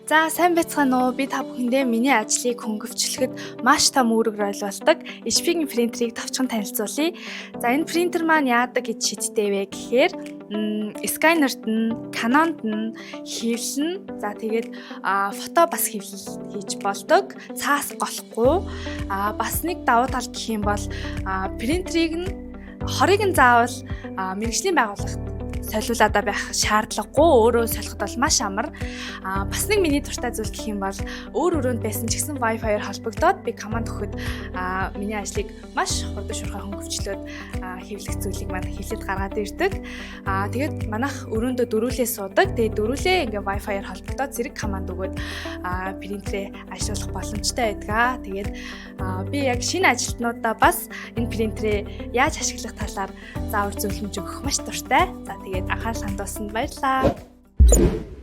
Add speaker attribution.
Speaker 1: За сайн байцгаана уу? Би та бүхэндээ миний ажлыг хөнгөвчлөхөд маш том үүрэг болдог HP-ийн принтерийг товчхон танилцуулъя. За энэ принтер маань яадаг гэж шийдтэй вэ гэхээр сканерт нь, Canon-д нь хэвлэн за тэгээд фото бас хэвлэл хийж болдог. Цаас голохгүй. Бас нэг давуу тал гэх юм бол принтерийг нь хорыг нь заавал мэргэжлийн байгууллагт солиулаад байх шаардлагагүй, өөрөө солиход бол маш амар. Бас нэг миний дуртай зүйл гэх юм бол өөр өрөөнд байсан ч гэсэн Wi-Fi-аар холбогдоод би команд өгөхөд миний ажлыг маш хурдан шуурхай хөнгөвчлөөд хэвлэх зүйлийг маань хэлээд гаргаад ирдэг. Тэгээд манайх өрөөндөө дөрүүлээ суудаг. Тэгээд дөрүүлээ ингээ Wi-Fi-аар холбогдоод зэрэг команд өгөөд принтерээ ашиглах боломжтой байдаг. Тэгээд би яг шинэ ажилтнуудаа бас энэ принтерээ яаж ашиглах талаар заавар зөвлөмж өгөх маш дуртай. За тэгээд анхаарал хандуулсанд баярлалаа.